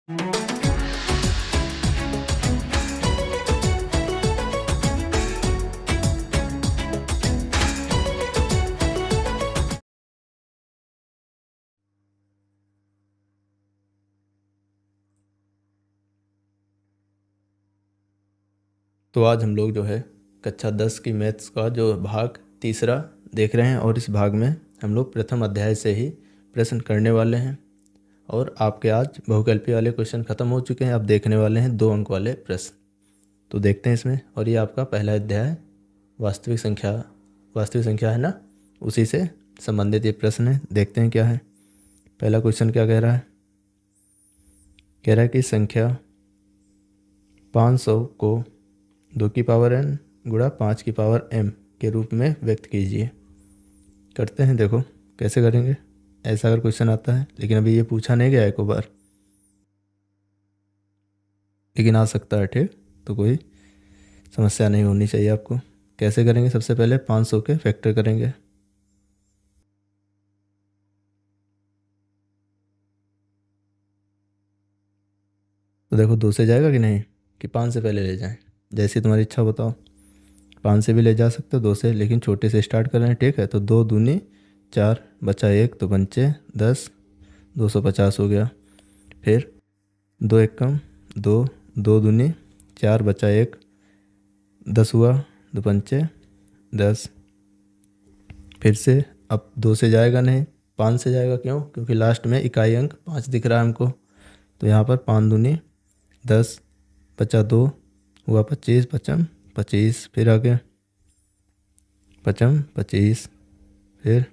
तो आज हम लोग जो है कक्षा 10 की मैथ्स का जो भाग तीसरा देख रहे हैं और इस भाग में हम लोग प्रथम अध्याय से ही प्रश्न करने वाले हैं। और आपके आज बहुकल्पीय वाले क्वेश्चन ख़त्म हो चुके हैं। अब देखने वाले हैं 2 अंक वाले प्रश्न। तो देखते हैं इसमें। और ये आपका पहला अध्याय वास्तविक संख्या है ना, उसी से संबंधित ये प्रश्न है। देखते हैं क्या है। पहला क्वेश्चन क्या कह रहा है। कह रहा है कि संख्या 500 को 2 की पावर n गुणा 5 की पावर m के रूप में व्यक्त कीजिए। करते हैं, देखो कैसे करेंगे। ऐसा अगर क्वेश्चन आता है, लेकिन अभी ये पूछा नहीं गया एक बार, लेकिन आ सकता है। ठीक, तो कोई समस्या नहीं होनी चाहिए आपको। कैसे करेंगे, सबसे पहले 500 के फैक्टर करेंगे। तो देखो 2 से जाएगा कि नहीं, कि 5 से पहले ले जाएं, जैसी तुम्हारी इच्छा बताओ। 5 से भी ले जा सकते हो, 2 से, लेकिन छोटे से स्टार्ट कर रहे हैं। ठीक है, तो 2 दूनी 4 बचा 1, तो पंचे 10, 250 हो गया। फिर 2 एक कम 2, 2 दूनी 4 बचा 1, 10 हुआ, 2 पंचे 10। फिर से अब 2 से जाएगा नहीं, 5 से जाएगा। क्यों? क्योंकि लास्ट में इकाई अंक 5 दिख रहा है हमको। तो यहाँ पर 5 दूनी 10 बचा 2 हुआ 25, पचम 25। फिर आगे पचम 25, फिर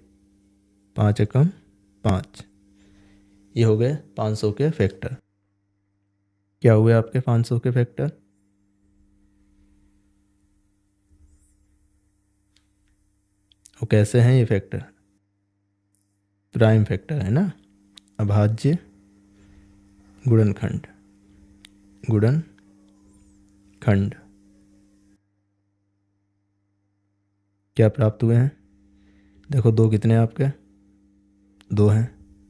5 एकम 5। ये हो गए 500 के फैक्टर। क्या हुए आपके 500 के फैक्टर? वो कैसे हैं ये फैक्टर? प्राइम फैक्टर है ना, अभाज्य गुणनखंड। क्या प्राप्त हुए हैं? देखो 2 कितने हैं आपके? 2 हैं,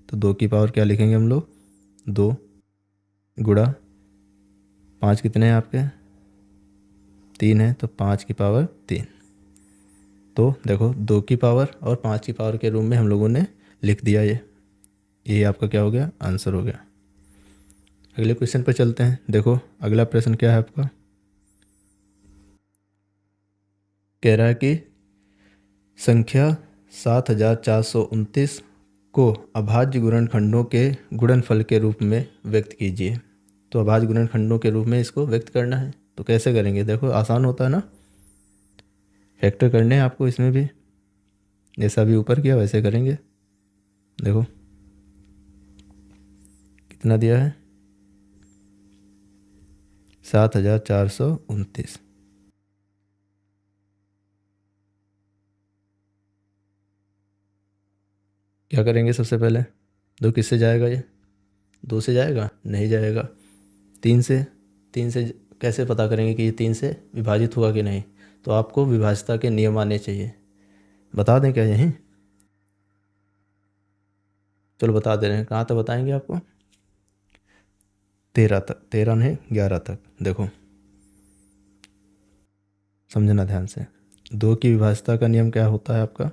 तो 2 की पावर क्या लिखेंगे हम लोग? 2 गुणा 5 कितने हैं आपके? 3 है, तो 5 की पावर 3। तो देखो 2 की पावर और 5 की पावर के रूप में हम लोगों ने लिख दिया। ये आपका क्या हो गया? आंसर हो गया। अगले क्वेश्चन पर चलते हैं। देखो अगला प्रश्न क्या है आपका। कह रहा है कि संख्या 7429 को अभाज्य गुणनखंडों के गुणनफल के रूप में व्यक्त कीजिए। तो अभाज्य गुणनखंडों के रूप में इसको व्यक्त करना है, तो कैसे करेंगे? देखो आसान होता है ना, फैक्टर करने हैं आपको इसमें भी। जैसा भी ऊपर किया वैसे करेंगे। देखो कितना दिया है? 7429। क्या करेंगे सबसे पहले? 2 किससे जाएगा? ये 2 से जाएगा? नहीं जाएगा। 3 से। 3 से कैसे पता करेंगे कि ये 3 से विभाजित हुआ कि नहीं? तो आपको विभाज्यता के नियम आने चाहिए। बता दें क्या यहीं? चलो बता दे रहे हैं। कहाँ तक बताएंगे आपको? 13 तक। 13 नहीं, 11 तक। देखो समझना ध्यान से। 2 की विभाज्यता का नियम क्या होता है आपका,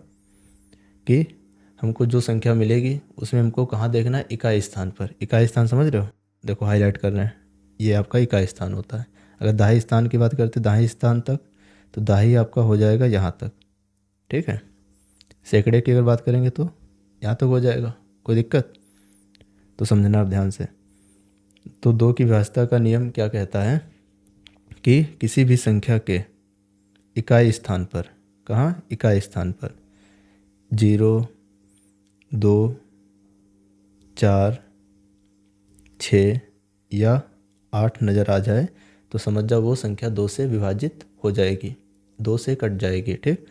कि हमको जो संख्या मिलेगी उसमें हमको कहाँ देखना है? इकाई स्थान पर। इकाई स्थान समझ रहे हो? देखो हाईलाइट कर रहे हैं, ये आपका इकाई स्थान होता है। अगर दाही स्थान की बात करते, दाही स्थान तक, तो दाही आपका हो जाएगा यहाँ तक। ठीक है। सैकड़े की अगर बात करेंगे तो यहाँ तक हो जाएगा। कोई दिक्कत? तो समझना आप ध्यान से। तो 2 की विभाज्यता का नियम क्या कहता है कि किसी भी संख्या के इकाई स्थान पर, कहाँ? इकाई स्थान पर 0, 2, 4, 6 या 8 नज़र आ जाए तो समझ जाओ वो संख्या 2 से विभाजित हो जाएगी, 2 से कट जाएगी। ठीक।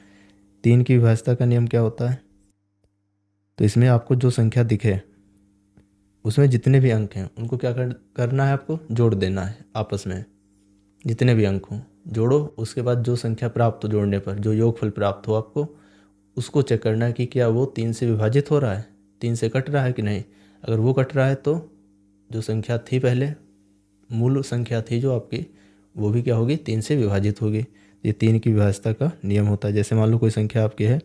3 की विभाज्यता का नियम क्या होता है? तो इसमें आपको जो संख्या दिखे उसमें जितने भी अंक हैं उनको क्या करना है? आपको जोड़ देना है आपस में। जितने भी अंक हों जोड़ो, उसके बाद जो संख्या प्राप्त हो जोड़ने पर, जो योगफल प्राप्त हो आपको, उसको चेक करना है कि क्या वो 3 से विभाजित हो रहा है, 3 से कट रहा है कि नहीं। अगर वो कट रहा है तो जो संख्या थी पहले, मूल संख्या थी जो आपकी, वो भी क्या होगी, 3 से विभाजित होगी। ये 3 की विभाज्यता का नियम होता है। जैसे मान लो कोई संख्या आपकी है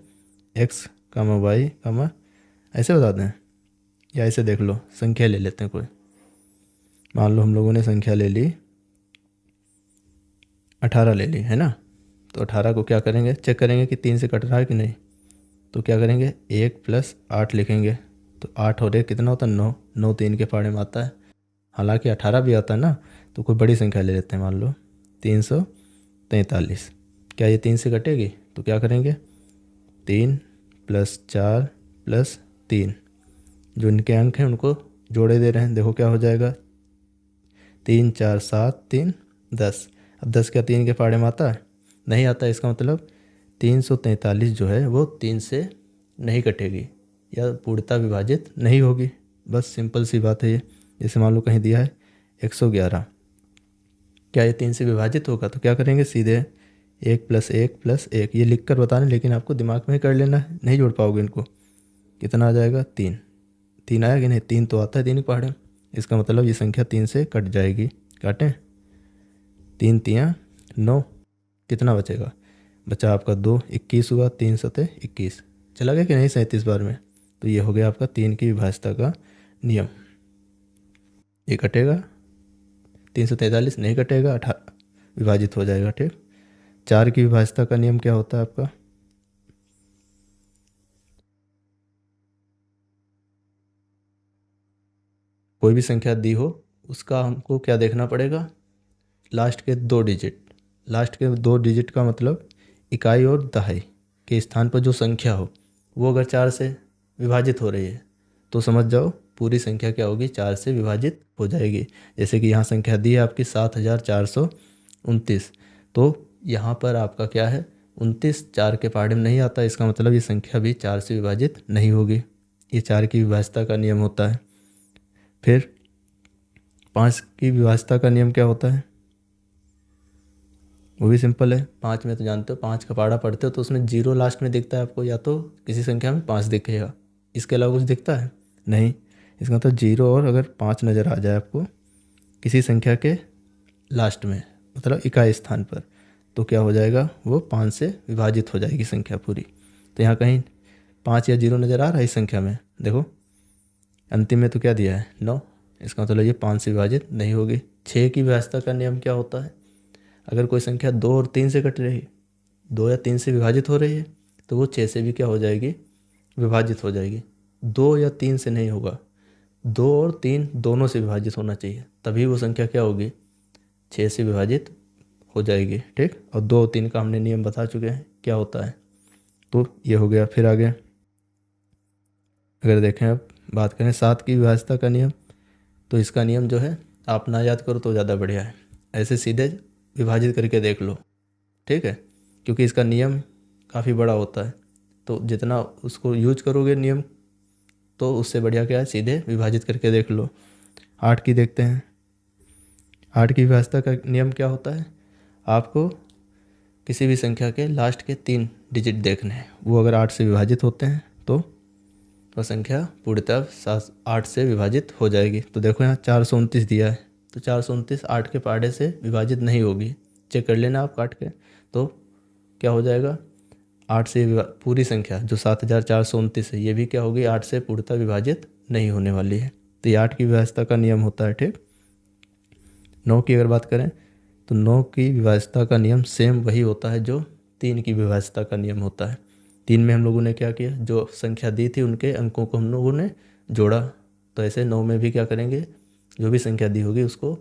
x, y, ऐसे बताते हैं या ऐसे देख लो, संख्या ले लेते हैं कोई। मान लो हम लोगों ने संख्या ले ली 18 ले ली है ना। तो 18 को क्या करेंगे, चेक करेंगे कि 3 से कट रहा है कि नहीं। तो क्या करेंगे, 1 + 8 लिखेंगे। तो 8 और 1 कितना होता है, 9। 9 3 के पाड़े में आता है। हालांकि 18 भी आता है ना। तो कोई बड़ी संख्या ले लेते हैं, मान लो 343। क्या ये 3 से कटेगी? तो क्या करेंगे, 3 + 4 + 3, जो इनके अंक हैं उनको जोड़े दे रहे हैं। देखो क्या हो जाएगा, 3 4 7 3 10। अब 10 क्या 3 के पाड़े में आता है? नहीं आता है। इसका मतलब 343 जो है वो 3 से नहीं कटेगी या पूर्णतः विभाजित नहीं होगी। बस सिंपल सी बात है ये। जैसे मान लो कहीं दिया है 111, क्या ये 3 से विभाजित होगा? तो क्या करेंगे, सीधे 1 + 1 + 1, ये लिख कर बताना, लेकिन आपको दिमाग में ही कर लेना है, नहीं जोड़ पाओगे इनको। कितना आ जाएगा, 3। 3 आया कि नहीं? 3 तो आता है 3 के पहाड़े। इसका मतलब ये संख्या 3 से कट जाएगी। काटें, 3 3 9, कितना बचेगा? बचा आपका 2, 21 हुआ। 3 7 21, चला गया कि नहीं 37 बार में? तो ये हो गया आपका 3 की विभाज्यता का नियम। ये कटेगा, 343 नहीं कटेगा, 18 विभाजित हो जाएगा। ठीक। 4 की विभाज्यता का नियम क्या होता है आपका? कोई भी संख्या दी हो, उसका हमको क्या देखना पड़ेगा, लास्ट के 2 डिजिट। लास्ट के 2 डिजिट का मतलब इकाई और दहाई के स्थान पर जो संख्या हो, वो अगर 4 से विभाजित हो रही है तो समझ जाओ पूरी संख्या क्या होगी, 4 से विभाजित हो जाएगी। जैसे कि यहाँ संख्या दी है आपकी 7429, तो यहाँ पर आपका क्या है, 29 4 के पहाड़े में नहीं आता। इसका मतलब ये संख्या भी 4 से विभाजित नहीं होगी। ये 4 की विभाज्यता का नियम होता है। फिर 5 की विभाज्यता का नियम क्या होता है? वो भी सिंपल है। 5 में तो जानते हो, 5 का पहाड़ा पढ़ते हो तो उसमें 0 लास्ट में दिखता है आपको, या तो किसी संख्या में 5 दिखेगा। इसके अलावा कुछ दिखता है नहीं। इसका मतलब 0 और अगर 5 नज़र आ जाए आपको किसी संख्या के लास्ट में, मतलब इकाई स्थान पर, तो क्या हो जाएगा, वो 5 से विभाजित हो जाएगी संख्या पूरी। तो यहाँ कहीं 5 या 0 नज़र आ रहा है इस संख्या में? देखो अंतिम में तो क्या दिया है, 9। इसका मतलब ये 5 से विभाजित नहीं होगी। 6 की विभाज्यता का नियम क्या होता है? अगर कोई संख्या 2 और 3 से कट रही है, 2 या 3 से विभाजित हो रही है, तो वो 6 से भी क्या हो जाएगी, विभाजित हो जाएगी। 2 या 3 से नहीं होगा, 2 और 3 दोनों से विभाजित होना चाहिए, तभी वो संख्या क्या होगी, 6 से विभाजित हो जाएगी। ठीक। और 2 और 3 का हमने नियम बता चुके हैं क्या होता है। तो ये हो गया। फिर आगे अगर देखें, अब बात करें 7 की विभाज्यता का नियम, तो इसका नियम जो है आप ना याद करो तो ज़्यादा बढ़िया है। ऐसे सीधे विभाजित करके देख लो। ठीक है, क्योंकि इसका नियम काफ़ी बड़ा होता है, तो जितना उसको यूज करोगे नियम, तो उससे बढ़िया क्या है, सीधे विभाजित करके देख लो। 8 की देखते हैं। 8 की विभाज्यता का नियम क्या होता है? आपको किसी भी संख्या के लास्ट के 3 डिजिट देखने हैं, वो अगर 8 से विभाजित होते हैं तो वह संख्या पूर्णतः 8 से विभाजित हो जाएगी। तो देखो यहाँ 429 दिया है, तो 429 8 के पहाड़े से विभाजित नहीं होगी। चेक कर लेना आप काट के। तो क्या हो जाएगा, 8 से पूरी संख्या जो 7429 है, ये भी क्या होगी, 8 से पूर्णतः विभाजित नहीं होने वाली है। तो ये 8 की विभाज्यता का नियम होता है। ठीक। 9 की अगर बात करें, तो 9 की विभाज्यता का नियम सेम वही होता है जो 3 की विभाज्यता का नियम होता है। 3 में हम लोगों ने क्या किया, जो संख्या दी थी उनके अंकों को हम लोगों ने जोड़ा। तो ऐसे 9 में भी क्या करेंगे, जो भी संख्या दी होगी उसको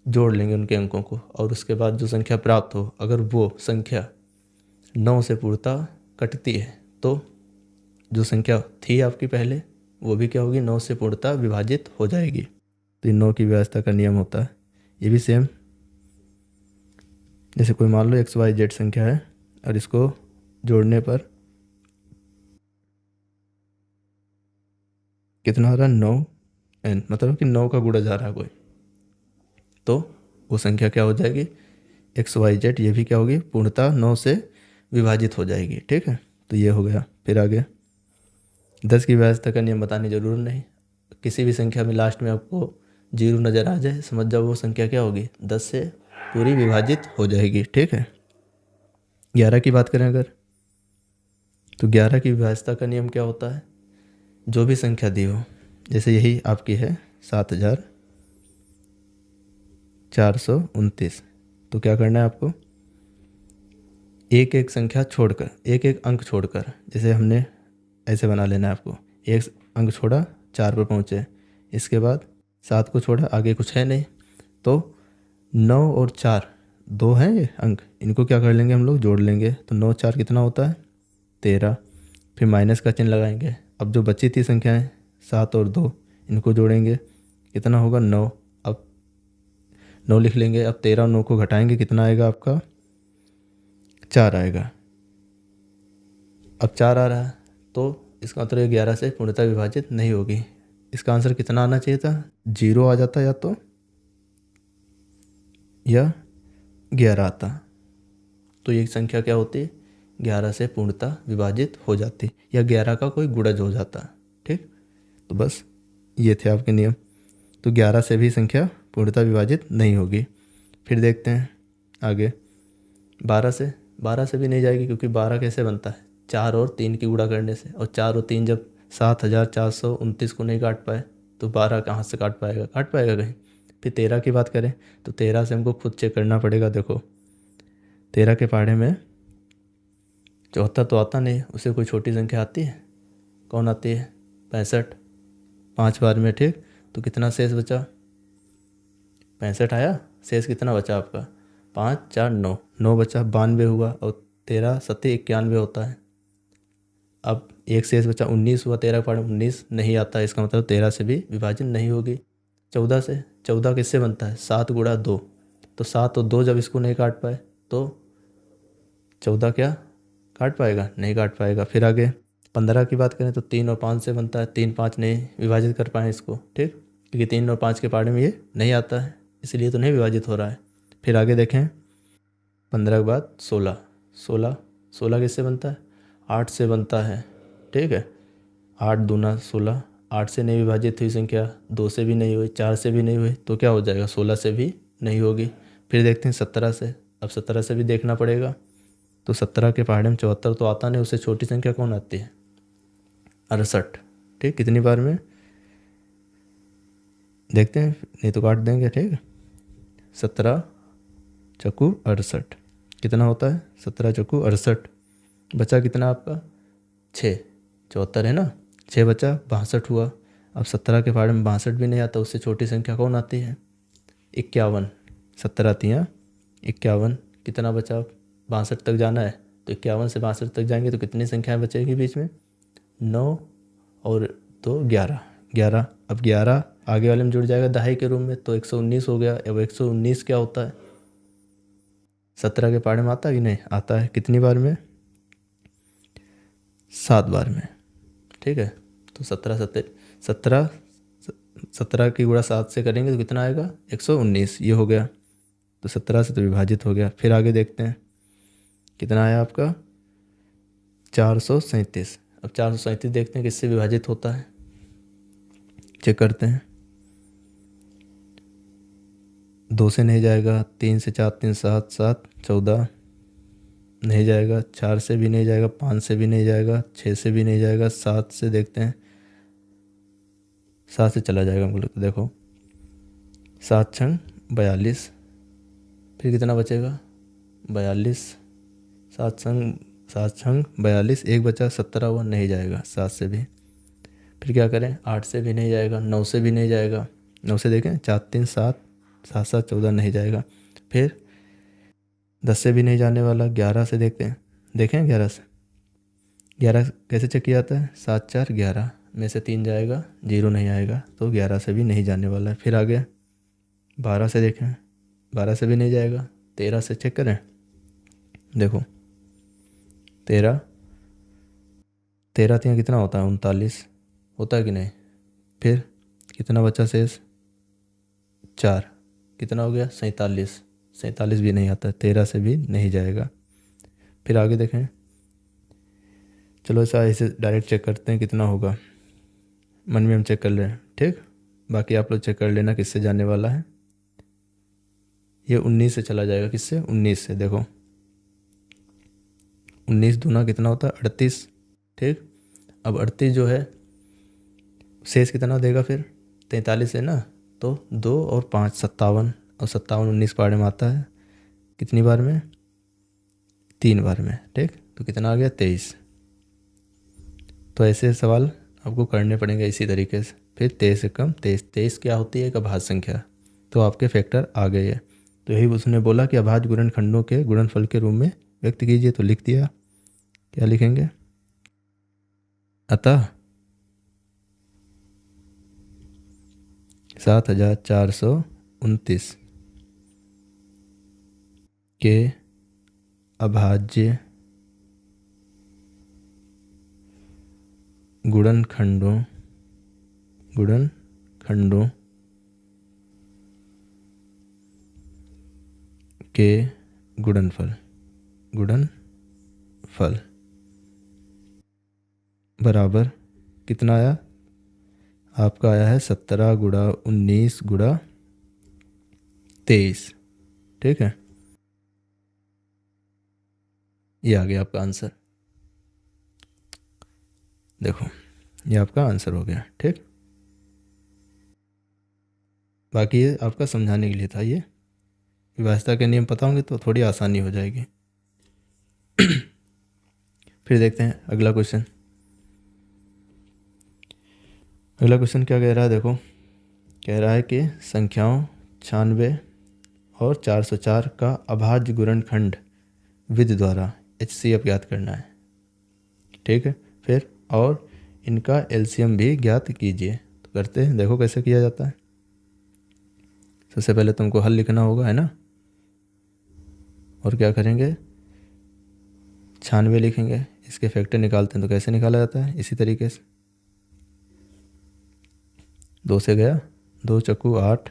जोड़ लेंगे उनके अंकों को, और उसके बाद जो संख्या प्राप्त हो, अगर वो संख्या 9 से पूर्णतः कटती है, तो जो संख्या थी आपकी पहले, वो भी क्या होगी, 9 से पूर्णतः विभाजित हो जाएगी। तो ये 9 की विभाज्यता का नियम होता है। ये भी सेम, जैसे कोई मान लो XYZ संख्या है और इसको जोड़ने पर कितना आ रहा है, 9n, मतलब कि 9 का गुणा जा रहा है कोई, तो वो संख्या क्या हो जाएगी, XYZ, ये भी क्या होगी, पूर्णतः 9 से विभाजित हो जाएगी। ठीक है, तो ये हो गया। फिर आगे 10 की विभाज्यता का नियम बताने जरूर नहीं। किसी भी संख्या में लास्ट में आपको जीरो नज़र आ जाए समझ जाओ वो संख्या क्या होगी, 10 से पूरी विभाजित हो जाएगी। ठीक है। 11 की बात करें अगर, तो 11 की विभाज्यता का नियम क्या होता है, जो भी संख्या दी हो, जैसे यही आपकी है 7429, तो क्या करना है आपको, एक एक संख्या छोड़कर, एक एक अंक छोड़कर, जैसे हमने ऐसे बना लेना है आपको, एक अंक छोड़ा 4 पर पहुँचे, इसके बाद 7 को छोड़ा, आगे कुछ है नहीं, तो 9 और 4 दो हैं ये अंक, इनको क्या कर लेंगे हम लोग, जोड़ लेंगे। तो 9 4 कितना होता है, 13। फिर माइनस का चिन्ह लगाएंगे। अब जो बची थी संख्याएं 7 और 2, इनको जोड़ेंगे, कितना होगा 9। अब 9 लिख लेंगे। अब 13 और 9 को घटाएंगे, कितना आएगा आपका, 4 आएगा। अब 4 आ रहा है, तो इसका मतलब ये 11 से पूर्णतः विभाजित नहीं होगी। इसका आंसर कितना आना चाहिए था, 0 आ जाता या 11 आता। तो ये संख्या क्या होती, 11 से पूर्णतः विभाजित हो जाती, या 11 का कोई गुणज हो जाता। ठीक, तो बस ये थे आपके नियम। तो 11 से भी संख्या पूर्णतः विभाजित नहीं होगी। फिर देखते हैं आगे, 12 से भी नहीं जाएगी, क्योंकि 12 कैसे बनता है, 4 और 3 की गुणा करने से, और 4 और 3 जब 7429 को नहीं काट पाए, तो 12 कहाँ से काट पाएगा, कहीं। फिर 13 की बात करें, तो 13 से हमको खुद चेक करना पड़ेगा। देखो 13 के पहाड़े में 74 तो आता नहीं, उसे कोई छोटी संख्या आती है, कौन आती है, 65, 5 बार में। ठीक, तो कितना शेष बचा, 65 आया, शेष कितना बचा आपका, 5 4 9, 9 बचा, 92 हुआ, और 13 सत्ते 91 होता है। अब एक शेष बचा, 19 हुआ, 13 पढ़ 19 नहीं आता, इसका मतलब 13 से भी विभाजन नहीं होगी। 14 से, 14 किससे बनता है, 7 गुणा 2, तो 7 और 2 जब इसको नहीं काट पाए, तो 14 क्या काट पाएगा, नहीं काट पाएगा। फिर आगे 15 की बात करें, तो 3 और 5 से बनता है, 3 5 नहीं विभाजित कर पाए इसको। ठीक, क्योंकि 3 और 5 के पहाड़े में ये नहीं आता है, इसलिए तो नहीं विभाजित हो रहा है। फिर आगे देखें, 15 के बाद 16, 16 16 किससे बनता है, 8 से बनता है। ठीक है, 8 दूना 16, 8 से नहीं विभाजित हुई संख्या, 2 से भी नहीं हुई, 4 से भी नहीं हुई, तो क्या हो जाएगा, 16 से भी नहीं होगी। फिर देखते हैं 17 से, अब 17 से भी देखना पड़ेगा। तो 17 के पहाड़े में 74 तो आता नहीं, उससे छोटी संख्या कौन आती है, 68। ठीक, कितनी बार में देखते हैं, नहीं तो काट देंगे। ठीक, 17 चक्कू 68 कितना होता है, 17 चक्कू 68, बचा कितना आपका 6, 74 है ना, 6 बचा, 62 हुआ। अब 17 के पहाड़े में 62 भी नहीं आता, उससे छोटी संख्या कौन आती है, 51। 17 तियाँ 51, कितना बचा, 62 तक जाना है, तो 51 से 62 तक जाएंगे तो कितनी संख्याएं बचेगी बीच में, 9 और 2 11, 11। अब 11 आगे वाले में जुड़ जाएगा दहाई के रूप में, तो 119 हो गया। अब 119 क्या होता है, 17 के पहाड़े में आता है कि नहीं आता है, कितनी बार में, 7 बार में। ठीक है, तो 17 की गुणा 7 से करेंगे तो कितना आएगा, 119, ये हो गया। तो 17 से तो विभाजित हो गया। फिर आगे देखते हैं कितना आया आपका, 437। अब 437 देखते हैं किससे विभाजित होता है, चेक करते हैं। 2 से नहीं जाएगा, 3 से, 4 3 7 7 14 नहीं जाएगा, 4 से भी नहीं जाएगा, 5 से भी नहीं जाएगा, 6 से भी नहीं जाएगा, 7 से देखते हैं, 7 से चला जाएगा हमको लगता है। देखो 7 छंग 42, फिर कितना बचेगा, 42, 7 छंग 42, एक बचा, 17 हुआ, नहीं जाएगा 7 से भी। फिर क्या करें, 8 से भी नहीं जाएगा, 9 से भी नहीं जाएगा, 9 से देखें, 4 3 7 7 7 14 नहीं जाएगा। फिर 10 से भी नहीं जाने वाला, 11 से देखते हैं, देखें 11 से, 11 कैसे चेक किया जाता है, 7 4 11 में से 3 जाएगा, 0 नहीं आएगा, तो 11 से भी नहीं जाने वाला है। फिर आगे 12 से देखें, 12 से भी नहीं जाएगा, 13 से चेक करें, देखो 13 13 3 कितना होता है, 39 होता है कि नहीं। फिर कितना बचा शेष, 4, कितना हो गया, 47, 47 भी नहीं आता है, 13 से भी नहीं जाएगा। फिर आगे देखें, चलो ऐसा ऐसे डायरेक्ट चेक करते हैं कितना होगा, मन में हम चेक कर लें। ठीक, बाकी आप लोग चेक कर लेना किससे जाने वाला है। ये 19 से चला जाएगा, किससे? 19 से। देखो 19 दूना कितना होता है? 38। ठीक, अब 38 जो है शेष कितना देगा फिर? 43 है ना, तो 2 और 5 57, और 57 19 पारे में आता है कितनी बार में? 3 बार में। ठीक, तो कितना आ गया? 23। तो ऐसे सवाल आपको करने पड़ेंगे इसी तरीके से। फिर 23 से कम 23, 23 क्या होती है? एक अभाज्य संख्या। तो आपके फैक्टर आ गए हैं। तो यही उसने बोला कि अभाज्य गुणनखंडों के गुणनफल के रूप में व्यक्त कीजिए, तो लिख दिया। क्या लिखेंगे? अतः 7429 के अभाज्य गुणनखंडों के गुणनफल बराबर कितना आया? आपका आया है 17 गुणा 19 गुणा 23। ठीक है, ये आ गया आपका आंसर। देखो ये आपका आंसर हो गया। ठीक, बाकी ये आपका समझाने के लिए था। ये विभाज्यता के नियम पता होंगे तो थोड़ी आसानी हो जाएगी। फिर देखते हैं अगला क्वेश्चन। अगला क्वेश्चन क्या कह रहा है? देखो कह रहा है कि संख्याओं 96 और 404 का अभाज्य गुणनखंड विधि द्वारा HCF ज्ञात करना है। ठीक है, फिर और इनका LCM भी ज्ञात कीजिए। तो करते हैं, देखो कैसे किया जाता है। सबसे पहले तुमको हल लिखना होगा, है ना, और क्या करेंगे? 96 लिखेंगे। इसके फैक्टर निकालते हैं तो कैसे निकाला जाता है? इसी तरीके से 2 से गया, 2 चक्कू 8,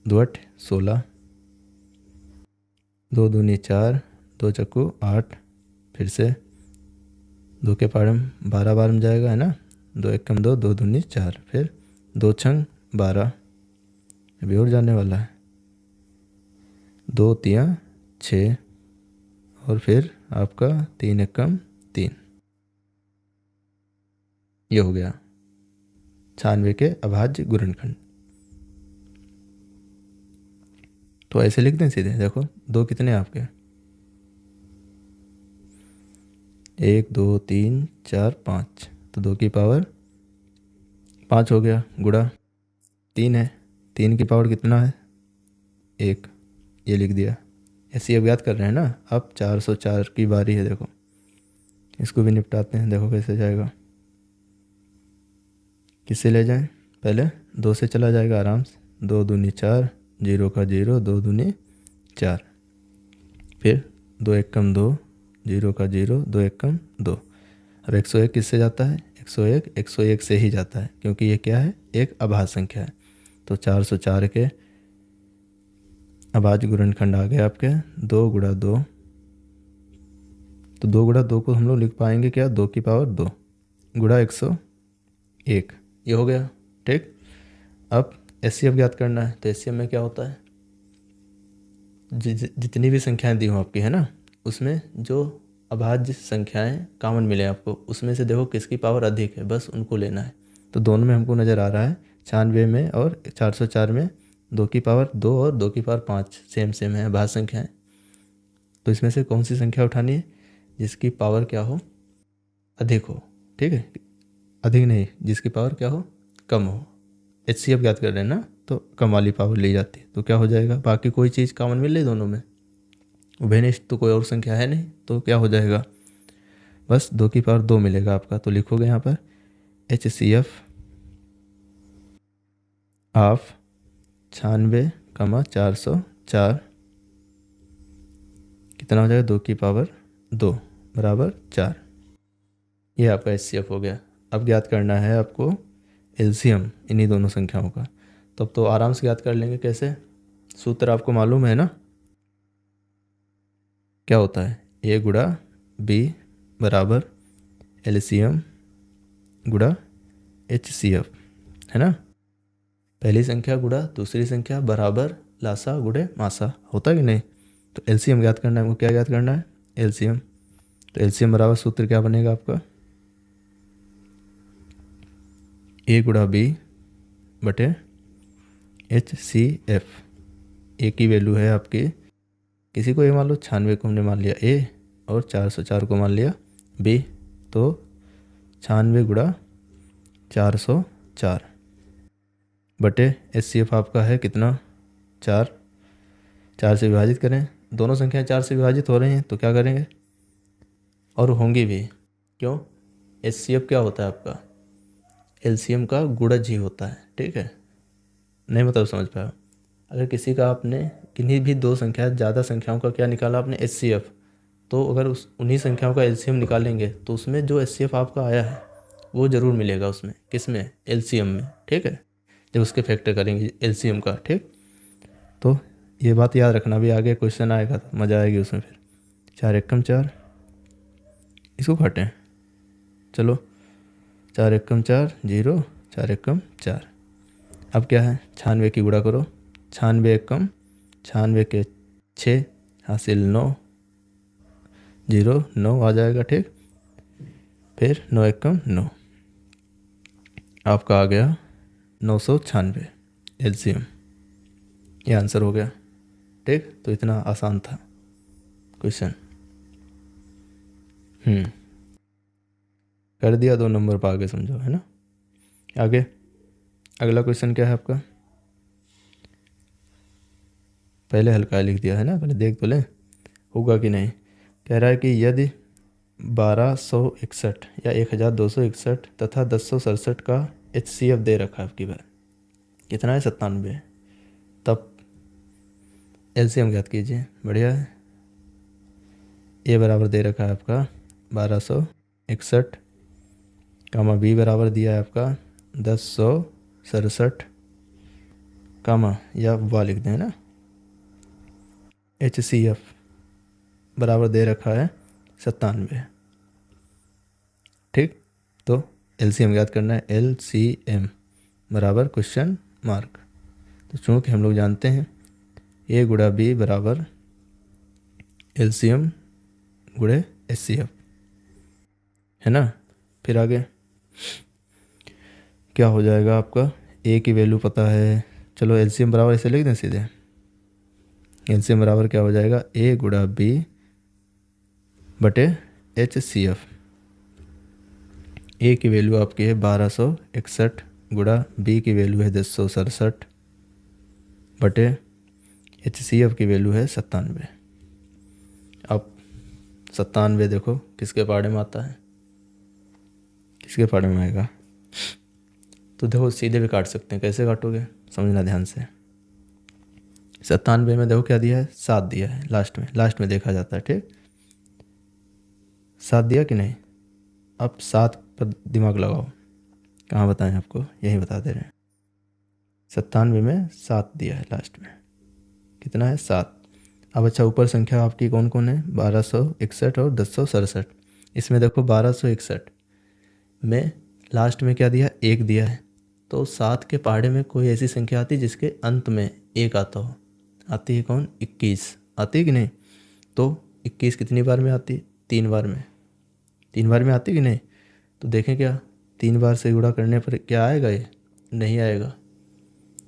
2 8 16, 2 दूनी 4, 2 चक्कू 8, फिर से 2 के पार में 12 बार में जाएगा, है ना, 2 एक कम 2, 2 दूनी 4, फिर 2 छंग 12, अभी और जाने वाला है, 2 तियाँ 6, और फिर आपका 3 एक कम 3। ये हो गया 96 के अभाज्य गुणनखंड। तो ऐसे लिख दें सीधे। देखो 2 कितने आपके? 1 2 3 4 5, तो 2 की पावर 5 हो गया, गुणा 3 है, 3 की पावर कितना है? 1। ये लिख दिया। ऐसे अब याद कर रहे हैं ना। अब 404 की बारी है। देखो इसको भी निपटाते हैं। देखो कैसे जाएगा। किससे ले जाएं? पहले 2 से चला जाएगा आराम से, 2 दूनी 4, 0 का 0, 2 दूनी 4, फिर 2 एक कम 2, 0 का 0, 2 एक कम 2। अब 101 किससे जाता है? 101 से ही जाता है, क्योंकि ये क्या है? एक अभाज्य संख्या है। तो 404 के अभाज्य गुणनखंड आ गए आपके 2 गुणा 2। तो 2 गुणा 2 को हम लोग लिख पाएंगे क्या? 2 की पावर 2 गुणा 101। ये हो गया। ठीक, अब HCF ज्ञात करना है। तो HCF में क्या होता है? जितनी भी संख्याएं दी हो आपकी, है ना, उसमें जो अभाज्य संख्याएं कॉमन मिले आपको, उसमें से देखो किसकी पावर अधिक है, बस उनको लेना है। तो दोनों में हमको नज़र आ रहा है, 96 में और 404 में 2 की पावर 2 और 2 की पावर 5 सेम है अभाज्य संख्याएं। तो इसमें से कौन सी संख्या उठानी है? जिसकी पावर क्या हो? अधिक हो। ठीक है, अधिक नहीं, जिसकी पावर क्या हो? कम हो। HCF ज्ञात कर रहे हैं ना, तो कम वाली पावर ली जाती है। तो क्या हो जाएगा? बाकी कोई चीज़ कॉमन मिल रही दोनों में, उभयनिष्ठ तो कोई और संख्या है नहीं, तो क्या हो जाएगा? बस 2 की पावर 2 मिलेगा आपका। तो लिखोगे यहाँ पर HCF ऑफ 96, 404 कितना हो जाएगा? 2 की पावर 2 बराबर 4। ये आपका HCF हो गया। अब ज्ञात करना है आपको LCM इन्हीं दोनों संख्याओं का। तो अब तो आराम से ज्ञात कर लेंगे। कैसे? सूत्र आपको मालूम है ना, क्या होता है? A गुणा B बराबर LCM गुणा HCF, है ना। पहली संख्या गुणा दूसरी संख्या बराबर लासा गुणे मासा, होता है कि नहीं। तो एलसीएम ज्ञात करना है, हमको क्या ज्ञात करना है, एलसीएम। तो एलसीएम बराबर सूत्र क्या बनेगा आपका, ए गुणा बी बटे एच सी एफ। ए की वैल्यू है आपकी, किसी को ए मान लो 96 को हमने मान लिया ए, और 404 को मान लिया बी, तो 96 गुणा 404 बटे एच सी एफ आपका है कितना, 4। 4 से विभाजित करें, दोनों संख्याएं 4 से विभाजित हो रही हैं तो क्या करेंगे, और होंगी भी, क्यों, एच सी एफ क्या होता है आपका, एलसीएम का गुणज ही होता है, ठीक है। नहीं मतलब समझ पाया। अगर किसी का आपने किन्हीं भी दो संख्या ज़्यादा संख्याओं का क्या निकाला आपने, एच सी एफ, तो अगर उस उन्हीं संख्याओं का एलसीएम निकालेंगे तो उसमें जो एच सी एफ आपका आया है वो ज़रूर मिलेगा उसमें, किस में, एलसीएम में, ठीक है, जब उसके फैक्टर करेंगे एलसीएम का, ठीक। तो ये बात याद रखना, भी आगे क्वेश्चन आएगा तो मज़ा आएगी उसमें फिर। 4 एकम 4, इसको काटें, चलो 4 एकम 4 0, 4 एकम 4। अब क्या है, 96 की गुणा करो, 96 एकम 96 के 6 हासिल 9, 0 9 आ जाएगा, ठीक। फिर 9 एकम 9, आपका आ गया 996 एलसीएम, ये आंसर हो गया, ठीक। तो इतना आसान था क्वेश्चन। कर दिया, 2 नंबर पर आगे समझो, है ना। आगे अगला क्वेश्चन क्या है आपका, पहले हल्का लिख दिया है ना, पहले देख तो लें होगा कि नहीं। कह रहा है कि यदि 1261 या 1261 तथा 1067 का HCF दे रखा है आपकी बार, कितना है, 97, तब एलसीएम ज्ञात कीजिए। बढ़िया है। ए बराबर दे रखा है आपका 1261, कामा बी बराबर दिया है आपका 1067, कामा या वा लिख दें ना, HCF बराबर दे रखा है 97, ठीक। तो एलसीएम याद करना है, LCM बराबर क्वेश्चन मार्क। तो चूँकि हम लोग जानते हैं ए गुणा बी बराबर LCM गुणे HCF, है ना। फिर आगे क्या हो जाएगा आपका, ए की वैल्यू पता है, चलो LCM बराबर ऐसे लिख दें सीधे, LCM बराबर क्या हो जाएगा, ए गुणा बी बटे HCF। ए की वैल्यू आपकी है 1261 गुणा बी की वैल्यू है 1067 बटे HCF की वैल्यू है 97। अब 97 देखो किसके पाड़े में आता है, किसके पाड़े में आएगा, तो देखो सीधे भी काट सकते हैं, कैसे काटोगे समझना ध्यान से। 97 में देखो क्या दिया है, 7 दिया है, लास्ट में देखा जाता है, ठीक। 7 दिया कि नहीं, अब 7 पर दिमाग लगाओ, कहाँ बताएं आपको, यही बता दे रहे हैं। 97 में 7 दिया है लास्ट में, कितना है, 7। अब अच्छा ऊपर संख्या आपकी कौन कौन है, 1261 और 1067। इसमें देखो 1261 में लास्ट में क्या दिया, 1 दिया है, तो 7 के पहाड़े में कोई ऐसी संख्या आती है जिसके अंत में 1 आता हो, आती है कौन, 21 आती है कि नहीं। तो 21 कितनी बार में आती है, 3 बार में, 3 बार में आती है कि नहीं। तो देखें क्या 3 बार से गुणा करने पर क्या आएगा, ये नहीं आएगा,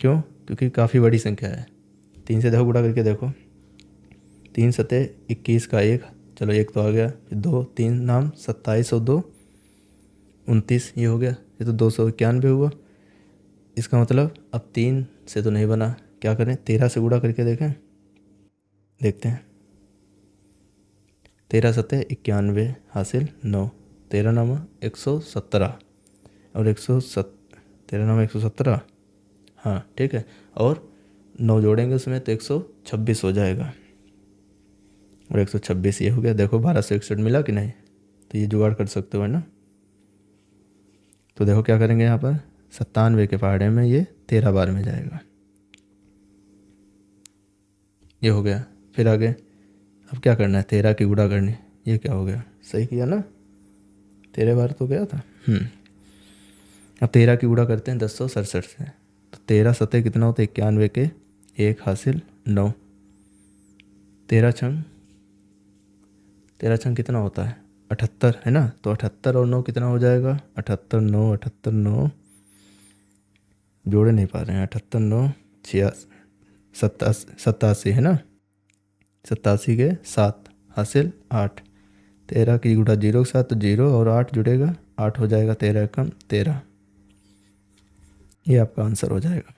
क्यों, क्योंकि काफ़ी बड़ी संख्या है। 3 से देखो गुणा करके देखो, 3 सतह 21 का 1, चलो 1 तो आ गया, फिर 2 3 नाम 27 और 2 29, ये हो गया, ये तो 291 हुआ। इसका मतलब अब 3 से तो नहीं बना, क्या करें, 13 से गुणा करके देखें, देखते हैं। 13 सतह 91 हासिल 9, 13 नामा 117 और 13 नामा 117, हाँ ठीक है, और 9 जोड़ेंगे उसमें तो 126 हो जाएगा, और 126 ये हो गया। देखो 1261 मिला कि नहीं, तो ये जुगाड़ कर सकते हो, है ना। तो देखो क्या करेंगे यहाँ पर, 97 के पहाड़े में ये 13 बार में जाएगा, ये हो गया। फिर आगे अब क्या करना है, 13 की गुणा करनी, ये क्या हो गया, सही किया ना, 13 बार तो गया था। अब 13 की गुणा करते हैं 1067 से, तो 13 सतह कितना होता है 91 के 1 हासिल 9। 13 छंग कितना होता है 78 है ना। तो 78 और 9 कितना हो जाएगा 78 9 जोड़े नहीं पा रहे हैं। 78 9 87 87 है ना। 87 के 7 हासिल 8। 13 की गुणा 0 के साथ तो 0 और 8 जुड़ेगा 8 हो जाएगा। 13 एकम 13, ये आपका आंसर हो जाएगा।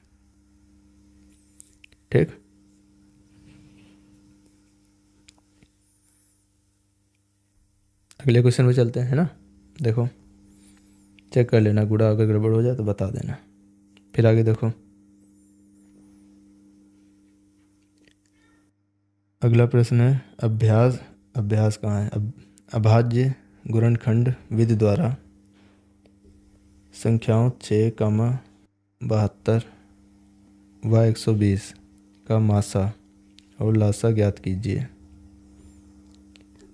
ठीक, अगले क्वेश्चन पे चलते हैं ना। देखो चेक कर लेना, गुणा अगर गड़बड़ हो जाए तो बता देना। फिर आगे देखो, अगला प्रश्न है अभ्यास। अभ्यास कहाँ है अभाज्य गुणनखंड विधि द्वारा संख्याओं 6, 72 व 120 का मासा और लासा ज्ञात कीजिए।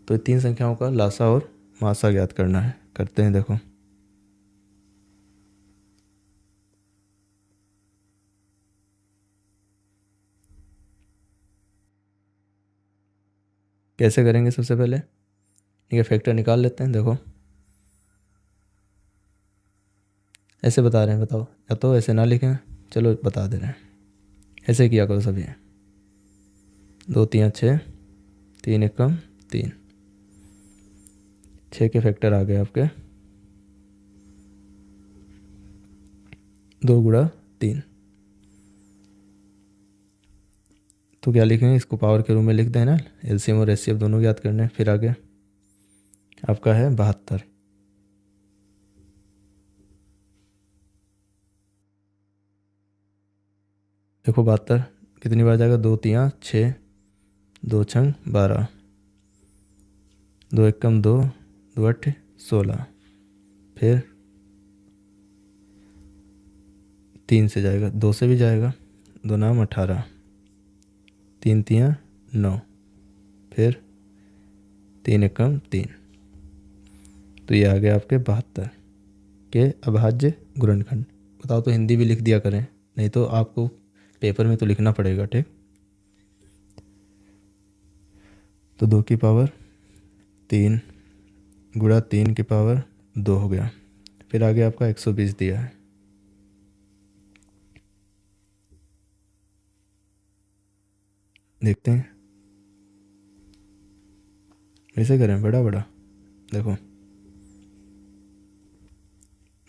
तो 3 संख्याओं का लासा और मासा ज्ञात करना है। करते हैं, देखो कैसे करेंगे। सबसे पहले ये फैक्टर निकाल लेते हैं। देखो ऐसे बता रहे हैं, बताओ, या तो ऐसे ना लिखें, चलो बता दे रहे हैं। ऐसे किया करो सभी। 2 3 6, 3 एकम 3, 6 के फैक्टर आ गए आपके 2 गुणा 3। तो क्या लिखेंगे, इसको पावर के रूप में लिख देना। एलसीएम और एचसीएफ दोनों याद करने। फिर आगे आपका है 72। देखो 72 कितनी बार जाएगा, 2 3 6, 2 छंग 12, 2 एकम 2, 2 8 16, फिर 3 से जाएगा, 2 से भी जाएगा, 2 नाम 18, 3 3 9, फिर 3 एकम 3। तो ये आ गया आपके 72 के अभाज्य गुणनखंड। बताओ तो हिंदी भी लिख दिया करें, नहीं तो आपको पेपर में तो लिखना पड़ेगा। ठीक, तो 2 की पावर 3 गुणा 3 की पावर 2 हो गया। फिर आगे आपका 120 दिया है। देखते हैं कैसे करें, बड़ा बड़ा। देखो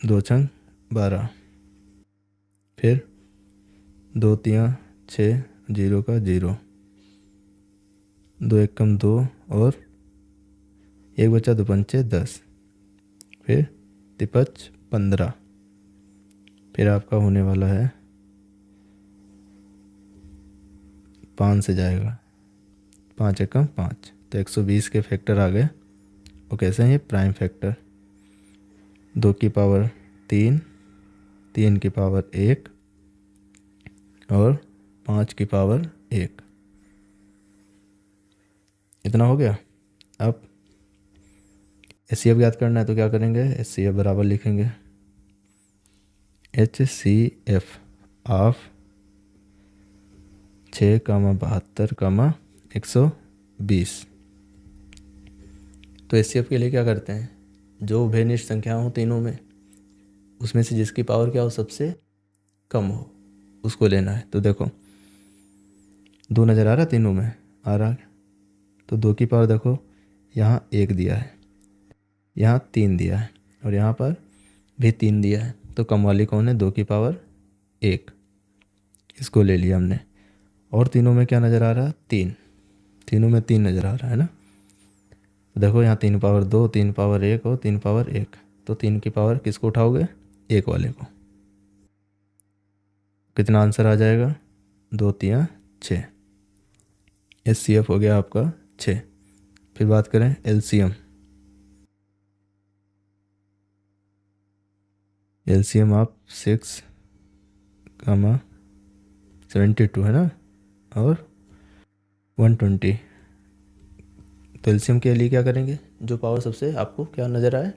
2 छंग 12, फिर 2 3 6, 0 का 0, 2 एकम 2 और 1 बचा 2 पंचे 10, फिर 3 15। फिर आपका होने वाला है 5 से जाएगा, 5 एकम 5। तो 120 के फैक्टर आ गए। वो कैसे हैं, ये प्राइम फैक्टर। 2 की पावर 3, 3 की पावर 1 और 5 की पावर 1। इतना हो गया। अब एचसीएफ ज्ञात करना है तो क्या करेंगे, एचसीएफ बराबर लिखेंगे HCF ऑफ 6, 72, 120। तो एचसीएफ के लिए क्या करते हैं, जो उभयनिष्ठ संख्या हो तीनों में, उसमें से जिसकी पावर क्या हो सबसे कम हो उसको लेना है। तो देखो 2 नज़र आ रहा तीनों में, आ रहा। तो 2 की पावर देखो यहाँ 1 दिया है, यहाँ 3 दिया है और यहाँ पर भी 3 दिया है। तो कम वाली कौन है, 2 की पावर 1, इसको ले लिया हमने। और तीनों में क्या नज़र आ रहा है, 3, तीनों में 3 नज़र आ रहा है ना। तो देखो यहाँ 3 पावर 2, 3 पावर 1 और 3 पावर 1। तो 3 की पावर किसको उठाओगे, 1 वाले को। कितना आंसर आ जाएगा, 2 3 6। HCF हो गया आपका 6। फिर बात करें LCM। LCM आप 6, 72 है ना और 120। तो एलसीएम के लिए क्या करेंगे, जो पावर सबसे आपको क्या नज़र आए,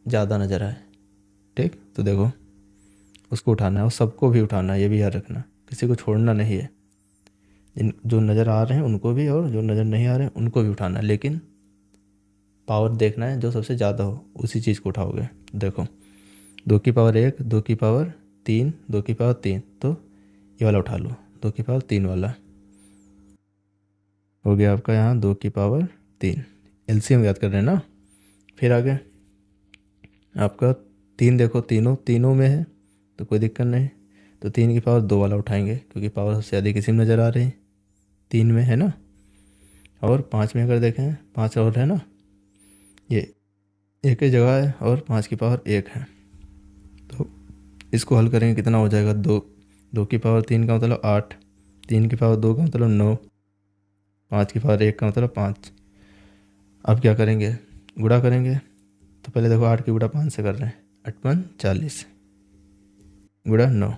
ज़्यादा नज़र आए। ठीक, तो देखो उसको उठाना है और सबको भी उठाना है, ये भी याद रखना, किसी को छोड़ना नहीं है। जो नज़र आ रहे हैं उनको भी और जो नज़र नहीं आ रहे हैं उनको भी उठाना है, लेकिन पावर देखना है जो सबसे ज़्यादा हो उसी चीज़ को उठाओगे। देखो 2 की पावर 1, 2 की पावर 3, 2 की पावर 3, तो ये वाला उठा लो, 2 की पावर 3 वाला हो गया आपका यहाँ 2 की पावर 3। एलसीएम याद कर रहे हैं ना। फिर आगे आपका 3, देखो तीनों तीनों में है तो कोई दिक्कत नहीं, तो 3 की पावर 2 वाला उठाएंगे क्योंकि पावर सबसे अधिक इसी में नज़र आ रही है, 3 में है ना। और 5 में अगर देखें 5 और है ना, ये एक ही जगह है और 5 की पावर 1 है, तो इसको हल करेंगे कितना हो जाएगा, 2 की पावर 3 का मतलब 8, 3 की पावर 2 का मतलब 9, 5 की पावर 1 का मतलब 5। अब क्या करेंगे, गुणा करेंगे। तो पहले देखो 8 की गुणा 5 से कर रहे हैं, 8×5 = 40, गुणा 9,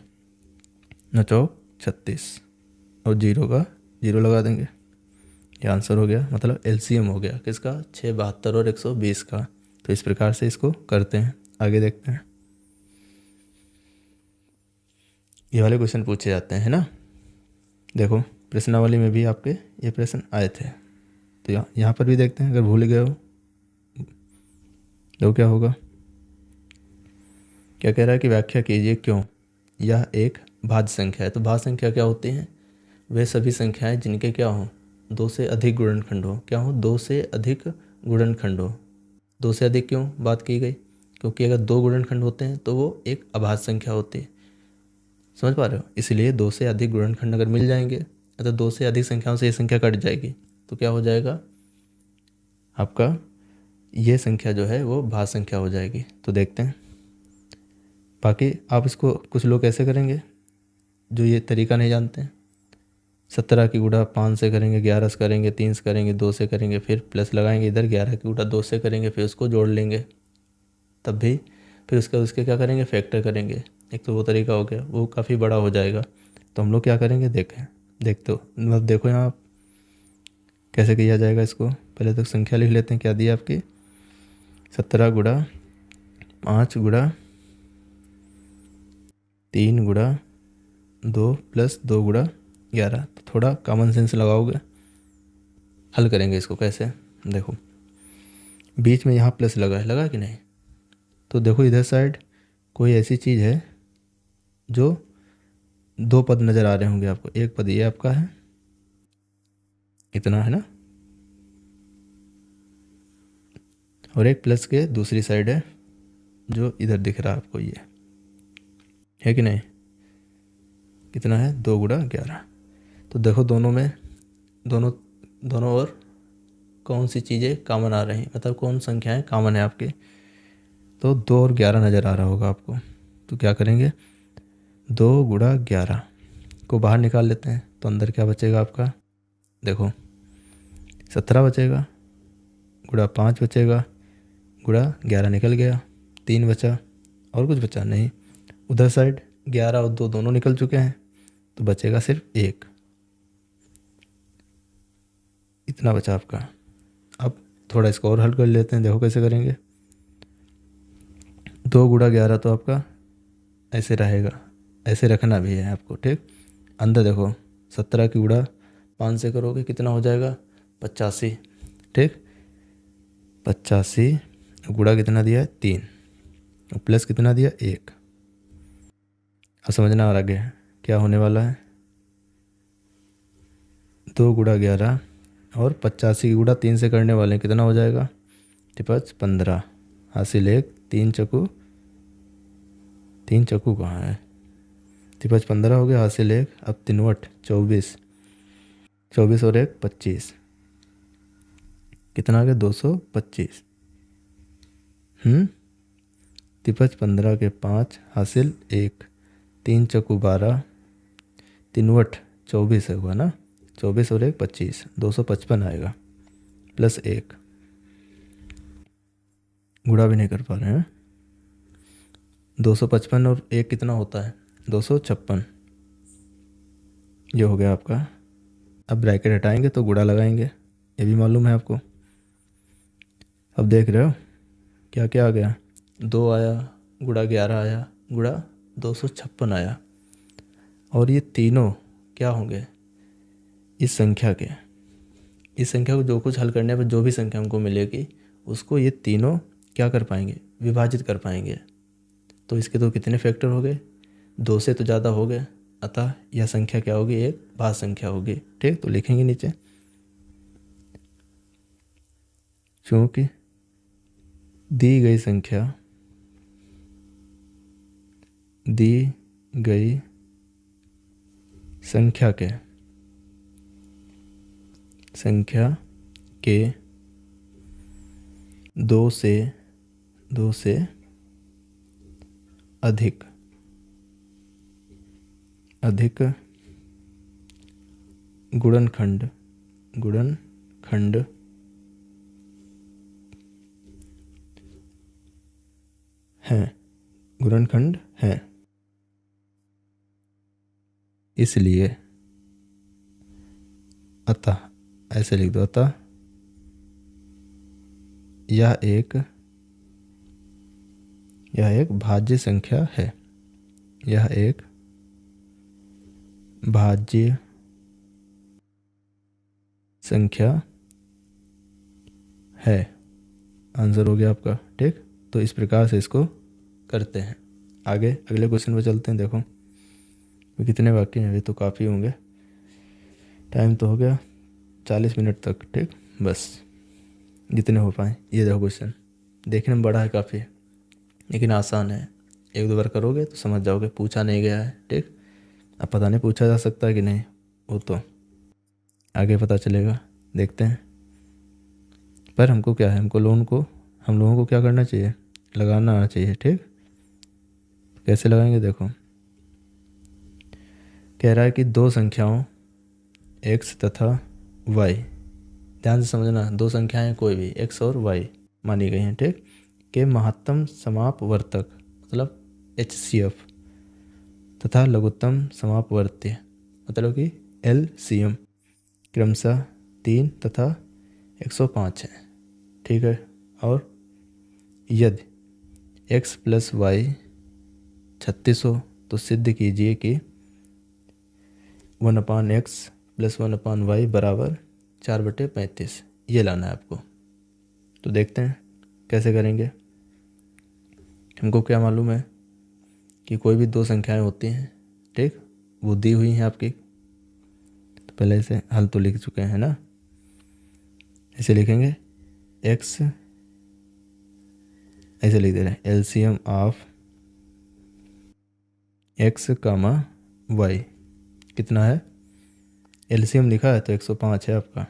9×4 = 36 और 0 का 0 लगा देंगे। ये आंसर हो गया, मतलब एलसीएम हो गया किसका, 6, 72 और 120 का। तो इस प्रकार से इसको करते हैं। आगे देखते हैं, ये वाले क्वेश्चन पूछे जाते हैं, है ना। देखो प्रश्नावली में भी आपके ये प्रश्न आए थे, तो यहाँ पर भी देखते हैं, अगर भूल गए हो तो क्या होगा। क्या कह रहा है कि व्याख्या कीजिए क्यों यह एक भाज्य संख्या है। तो भाज्य संख्या क्या होती हैं, वे सभी संख्याएं जिनके क्या हो, 2 से अधिक गुणनखंड हो। क्या हो, 2 से अधिक गुणनखंड हो। 2 से अधिक क्यों बात की गई, क्योंकि अगर 2 गुणनखंड होते हैं तो वो एक अभाज्य संख्या होती है, समझ पा रहे हो। इसलिए 2 से अधिक गुणनखंड अगर मिल जाएंगे, तो 2 से अधिक संख्याओं से ये संख्या कट जाएगी, तो क्या हो जाएगा आपका, ये संख्या जो है वो भाज्य संख्या हो जाएगी। तो देखते हैं, बाकी आप इसको कुछ लोग ऐसे करेंगे जो ये तरीका नहीं जानते हैं, 17 की गुणा 5 से करेंगे, 11 से करेंगे, 3 से करेंगे, 2 से करेंगे, फिर प्लस लगाएंगे इधर, 11 की गुणा 2 से करेंगे, फिर उसको जोड़ लेंगे, तब भी फिर उसके क्या करेंगे, फैक्टर करेंगे। एक तो वो तरीका हो गया, वो काफ़ी बड़ा हो जाएगा। तो हम लोग क्या करेंगे, देखते हो, मतलब देखो यहाँ आप कैसे किया जाएगा इसको। पहले तो संख्या लिख लेते हैं, क्या दिया आपकी, 17 गुणा 5 गुणा 3 गुणा 2 प्लस 2 गुणा 11। तो थोड़ा कॉमन सेंस लगाओगे, हल करेंगे इसको कैसे। देखो बीच में यहाँ प्लस लगा कि नहीं, तो देखो इधर साइड कोई ऐसी चीज़ है जो 2 पद नज़र आ रहे होंगे आपको। एक पद ये आपका है, इतना है ना, और एक प्लस के दूसरी साइड है जो इधर दिख रहा है आपको, ये है कि नहीं, कितना है, 2 गुणा 11। तो देखो दोनों ओर कौन सी चीज़ें कॉमन आ रही हैं, मतलब कौन संख्याएं कॉमन है आपके। तो 2 और 11 नज़र आ रहा होगा आपको, तो क्या करेंगे, 2 गुणा 11 को बाहर निकाल लेते हैं, तो अंदर क्या बचेगा आपका, देखो 17 बचेगा, गुणा 5 बचेगा, गुणा 11 निकल गया, 3 बचा, और कुछ बचा नहीं। उधर साइड 11 और 2 दोनों निकल चुके हैं, तो बचेगा सिर्फ 1, इतना बचा आपका। अब थोड़ा इसको और हल कर लेते हैं, देखो कैसे करेंगे। 2 गुणा 11 तो आपका ऐसे रहेगा, ऐसे रखना भी है आपको, ठीक। अंदर देखो 17 की गुणा 5 से करोगे कितना हो जाएगा, 85, ठीक। 85 गुणा कितना दिया है, 3, और प्लस कितना दिया, 1। अब समझना आ आगे क्या होने वाला है, 2 गुणा 11 और 85 की गुणा 3 से करने वाले हैं, कितना हो जाएगा, 15, हासिल 1, 3 चक्कू कहाँ है, 15 हो गया, हासिल 1, अब 3 × 8 = 24, 24 और 1 = 25, कितना आ गया, 225। 15 के 5 हासिल 1, 3 चक्कू 12, 3 × 8 = 24 होगा ना, 24 और 1 = 25, 255 आएगा, प्लस 1, गुणा भी नहीं कर पा रहे हैं। 255 और 1 कितना होता है, 256, ये हो गया आपका। अब ब्रैकेट हटाएंगे तो गुणा लगाएंगे, ये भी मालूम है आपको। अब देख रहे हो क्या क्या आ गया, 2 आया, गुणा 11 आया, गुणा 256 आया। और ये तीनों क्या होंगे, इस संख्या के, इस संख्या को जो कुछ हल करने पर जो भी संख्या हमको मिलेगी उसको ये तीनों क्या कर पाएंगे, विभाजित कर पाएंगे। तो इसके तो कितने फैक्टर हो गए, 2 से तो ज़्यादा हो गए। अतः यह संख्या क्या होगी, एक भाज्य संख्या होगी। ठीक, तो लिखेंगे नीचे, क्योंकि दी गई संख्या, दी गई संख्या के 2 से अधिक गुणनखंड हैं, इसलिए अतः, ऐसे लिख दो, अतः यह एक भाज्य संख्या है, यह एक भाज्य संख्या है। आंसर हो गया आपका। ठीक, तो इस प्रकार से इसको करते हैं। आगे अगले क्वेश्चन पे चलते हैं। देखो कितने बाकी हैं, अभी तो काफ़ी होंगे, टाइम तो हो गया 40 मिनट तक। ठीक, बस जितने हो पाए। ये देखो क्वेश्चन देखने में बड़ा है काफ़ी, लेकिन आसान है। 1-2 बार करोगे तो समझ जाओगे, पूछा नहीं गया है। ठीक, अब पता नहीं पूछा जा सकता है कि नहीं, वो तो आगे पता चलेगा, देखते हैं। पर हमको क्या है, हम लोगों को क्या करना चाहिए, लगाना आना चाहिए। ठीक, कैसे लगाएंगे, देखो कह रहा है कि 2 संख्याओं x तथा y, ध्यान से समझना, 2 संख्याएं कोई भी x और y मानी गई हैं, ठीक, के महत्तम समापवर्तक मतलब HCF तथा लघुत्तम समापवर्त्य मतलब कि LCM क्रमशः 3 तथा 105 है। ठीक है, और यदि x प्लस y 36 हो तो सिद्ध कीजिए कि 1/x प्लस 1/y बराबर 4/35। ये लाना है आपको। तो देखते हैं कैसे करेंगे। हमको क्या मालूम है कि कोई भी 2 संख्याएं होती हैं, ठीक, वो दी हुई हैं आपकी, तो पहले इसे हल तो लिख चुके हैं ना। ऐसे लिखेंगे x, ऐसे लिख दे रहे हैं LCM ऑफ x, y कितना है, LCM लिखा है तो 105 है आपका,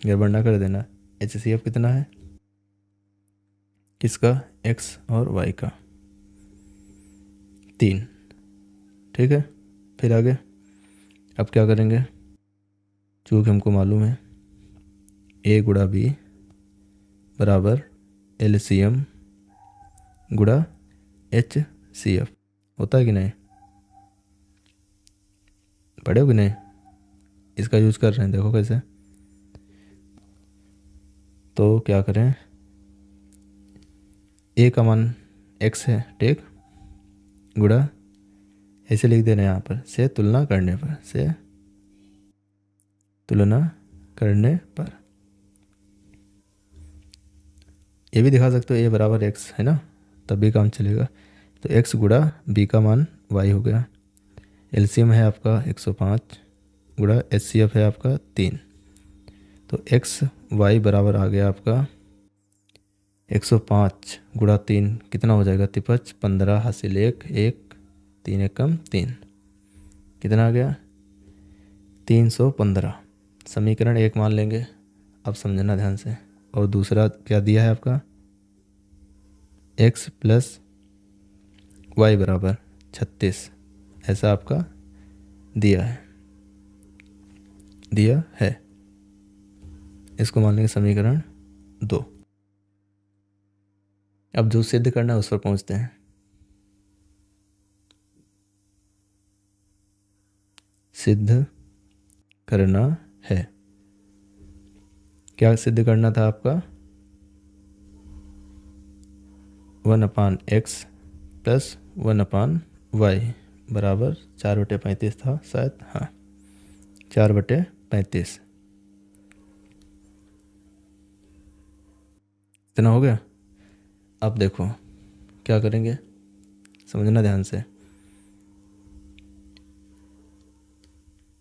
गड़बड़ ना कर देना। HCF कितना है, किसका, x और y का, 3। ठीक है, फिर आगे अब क्या करेंगे, चूँकि हमको मालूम है a गुणा b बराबर LCM गुणा HCF होता है कि नहीं, पढ़े हो कि नहीं, इसका यूज कर रहे हैं। देखो कैसे, तो क्या करें, a का मान x है, ठीक, गुणा ऐसे लिख देना यहाँ पर, से तुलना करने पर ये भी दिखा सकते हो a बराबर x है ना, तब भी काम चलेगा। तो x गुणा b का मान y हो गया, LCM है आपका 105 गुणा HCF है आपका 3, तो x y बराबर आ गया आपका 105 गुणा 3 कितना हो जाएगा, 53, 15 हासिल 1, 3 एकम 3, कितना आ गया 315। समीकरण 1 मान लेंगे, अब समझना ध्यान से। और दूसरा क्या दिया है आपका, x प्लस y बराबर 36, ऐसा आपका दिया है। इसको मान लेंगे समीकरण 2। अब जो सिद्ध करना है उस पर पहुंचते हैं। सिद्ध करना है, क्या सिद्ध करना था आपका, 1/x प्लस 1/y वाई बराबर 4/35 था शायद, हाँ 4/35 इतना हो गया। अब देखो क्या करेंगे, समझना ध्यान से।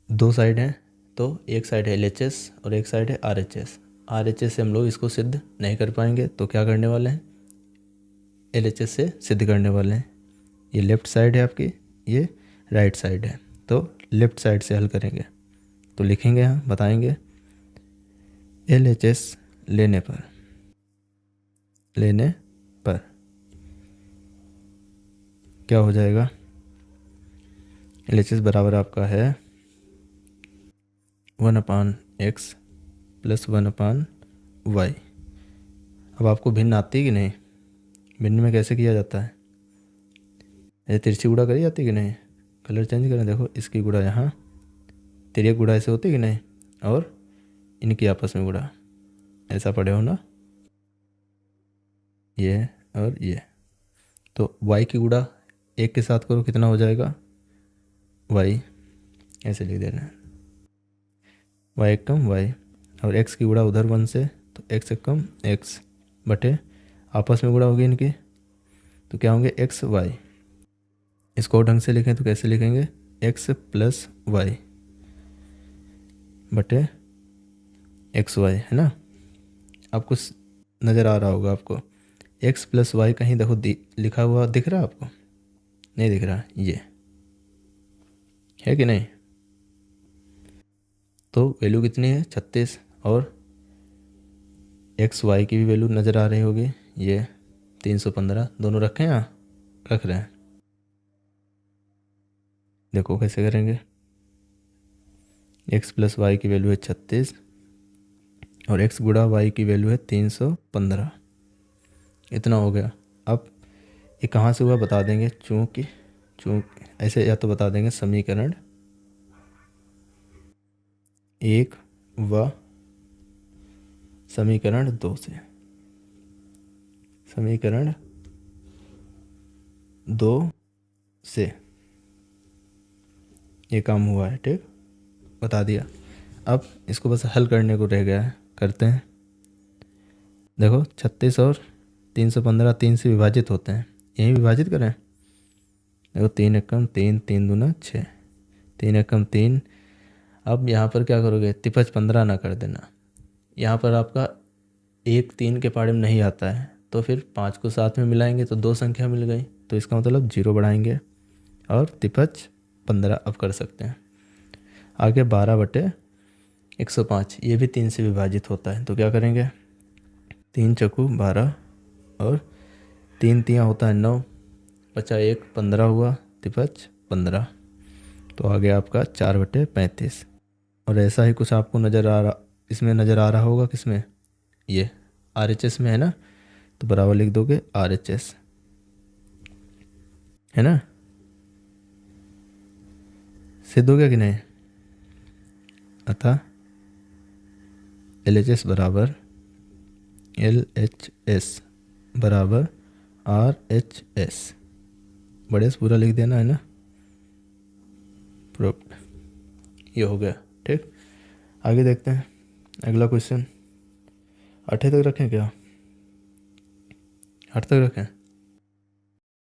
दो साइड हैं, तो एक साइड है LHS और एक साइड है RHS। RHS से हम लोग इसको सिद्ध नहीं कर पाएंगे, तो क्या करने वाले हैं, LHS से सिद्ध करने वाले हैं। ये लेफ़्ट साइड है आपकी, ये राइट साइड है, तो लेफ़्ट साइड से हल करेंगे। तो लिखेंगे यहाँ, बताएंगे LHS लेने पर क्या हो जाएगा, LHS बराबर आपका है 1/x + 1/y। अब आपको भिन्न आती है कि नहीं, भिन्न में कैसे किया जाता है, ऐसे तिरछी गुणा करी जाती है कि नहीं, कलर चेंज करें, देखो इसकी गुणा यहाँ, तिर्यक गुणा ऐसे होती है कि नहीं, और इनकी आपस में गुणा, ऐसा पढ़े हो ना, ये और ये। तो y की गुणा एक के साथ करो, कितना हो जाएगा, y ऐसे लिख देना है, y एक कम y, और x की गुणा उधर 1 से, तो x एक कम x बटे आपस में गुणा होगी इनकी, तो क्या होंगे x y। इसको ढंग से लिखें तो कैसे लिखेंगे, x + y बटे XY, है ना। अब कुछ नज़र आ रहा होगा आपको, x + y कहीं देखो लिखा हुआ दिख रहा है आपको, नहीं दिख रहा, ये है कि नहीं। तो वैल्यू कितनी है 36, और XY की भी वैल्यू नज़र आ रही होगी, ये 315, दोनों रखें यहाँ, रख रहे हैं। देखो कैसे करेंगे, x + y की वैल्यू है 36 और x गुणा y की वैल्यू है 315, इतना हो गया। अब ये कहाँ से हुआ बता देंगे, चूँकि ऐसे या तो बता देंगे समीकरण 1 व समीकरण 2 से, समीकरण 2 से ये काम हुआ है, ठीक, बता दिया। अब इसको बस हल करने को रह गया है, करते हैं। देखो 36 और 315 3 से विभाजित होते हैं, यहीं विभाजित करें। देखो 3 एकम 3, 3 दूना 6, 3 एकम 3। अब यहाँ पर क्या करोगे, तिपच 15 ना कर देना, यहाँ पर आपका 1 3 के पाड़े में नहीं आता है, तो फिर 5 को साथ में मिलाएंगे तो 2 संख्या मिल गई, तो इसका मतलब 0 बढ़ाएंगे और तिपच 15 अब कर सकते हैं। आगे 12/105, ये भी 3 से विभाजित होता है, तो क्या करेंगे, 3 चक्कू 12 और 3 तियाँ होता है 9, बचा 1, 15 हुआ, तिपच 15, तो आ गया आपका 4/35। और ऐसा ही कुछ आपको इसमें नज़र आ रहा होगा, किसमें, ये RHS में है ना, तो बराबर लिख दोगे RHS, है ना। सिद्ध हो गया कि नहीं, अतः LHS बराबर RHS, बड़े से पूरा लिख देना, है ना, प्रूव्ड, ये हो गया, ठीक। आगे देखते हैं अगला क्वेश्चन, 8 तक रखें क्या, 8 तक रखें।